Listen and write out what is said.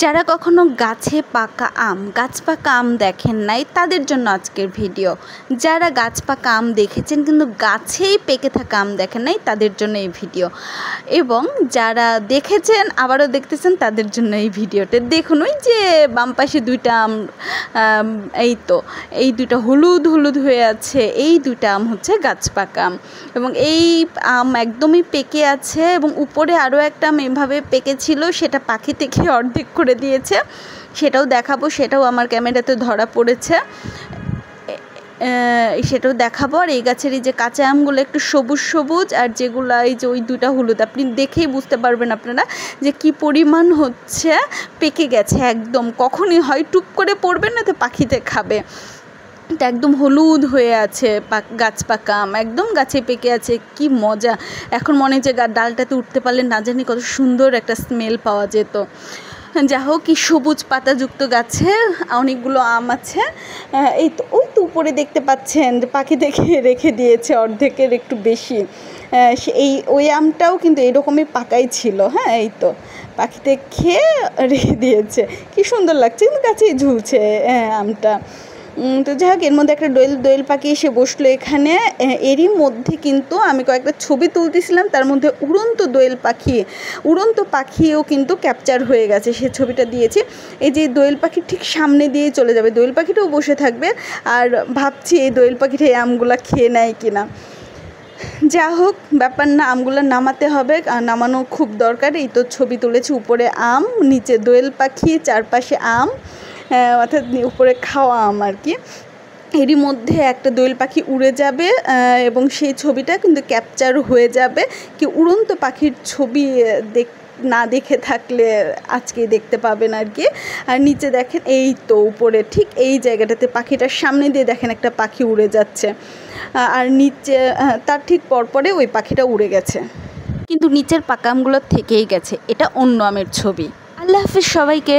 যারা কখনো গাছে পাকা আম গাছ পাকা আম দেখেন নাই তাদের জন্য আজকের ভিডিও। যারা গাছ পাকা আম দেখেছেন কিন্তু গাছেই পেকে থাকা আম দেখেন নাই তাদের জন্য এই ভিডিও, এবং যারা দেখেছেন আবারও দেখতেছেন তাদের জন্য এই ভিডিওটা। দেখুন ওই যে বাম পাশে দুইটা আম, এই দুইটা হলুদ হলুদ হয়ে আছে, এই দুইটা আম হচ্ছে গাছ পাকা আম, এবং এই আম একদমই পেকে আছে এবং উপরে আরও একটা আম এভাবে পেকে ছিল, সেটা পাখি থেকে অর্ধেক করে দিয়েছে, সেটাও দেখাবো। সেটাও আমার ক্যামেরাতে ধরা পড়েছে, সেটাও দেখাবো। আর এই গাছের এই যে কাঁচা আমগুলো একটু সবুজ সবুজ, আর যেগুলো এই যে ওই দুটা হলুদ, আপনি দেখেই বুঝতে পারবেন আপনারা যে কি পরিমাণ হচ্ছে পেকে গেছে একদম। কখনই হয় টুপ করে পড়বে না তো পাখিতে খাবে। এটা একদম হলুদ হয়ে আছে, গাছ পাকা আম একদম গাছে পেকে আছে, কি মজা। এখন মনে হচ্ছে ডালটাতে উঠতে পারলে না জানি কত সুন্দর একটা স্মেল পাওয়া যেত। যা হোক, কি সবুজ পাতাযুক্ত গাছে অনেকগুলো আম আছে। এই তো ওই তো উপরে দেখতে পাচ্ছেন যে পাখি দেখে রেখে দিয়েছে অর্ধেকের একটু বেশি। ওই আমটাও কিন্তু এরকমই পাকাই ছিল। হ্যাঁ, এই তো পাখিতে খেয়ে রেখে দিয়েছে, কি সুন্দর লাগছে, কিন্তু গাছেই ঝুলছে আমটা। তো যাই হোক, এর মধ্যে একটা দোয়েল পাখি এসে বসলো এখানে। এরই মধ্যে কিন্তু আমি কয়েকটা ছবি তুলতেছিলাম, তার মধ্যে উড়ন্ত পাখিও কিন্তু ক্যাপচার হয়ে গেছে, সে ছবিটা দিয়েছি। এই যে দোয়েল পাখি ঠিক সামনে দিয়ে চলে যাবে, দোয়েল পাখিটাও বসে থাকবে, আর ভাবছি এই দোয়েল পাখিটা এই আমগুলা খেয়ে নেয় কিনা। যা হোক, ব্যাপার না, আমগুলো নামাতে হবে, নামানো খুব দরকার। এই তো ছবি তুলেছি, উপরে আম, নিচে দোয়েল পাখি, চারপাশে আম, অর্থাৎ উপরে খাওয়া আম আর কি। এরই মধ্যে একটা দোয়েল পাখি উড়ে যাবে এবং সেই ছবিটা কিন্তু ক্যাপচার হয়ে যাবে। কি উড়ন্ত পাখির ছবি না দেখে থাকলে আজকে দেখতে পাবেন আর কি। আর নিচে দেখেন, এই তো উপরে ঠিক এই জায়গাটাতে পাখিটার সামনে দিয়ে দেখেন একটা পাখি উড়ে যাচ্ছে, আর নিচে তার ঠিক পরপরে ওই পাখিটা উড়ে গেছে, কিন্তু নিচের পাকা আমগুলো থেকেই গেছে। এটা অন্য আমের ছবি। আল্লাহ হাফিজ সবাইকে।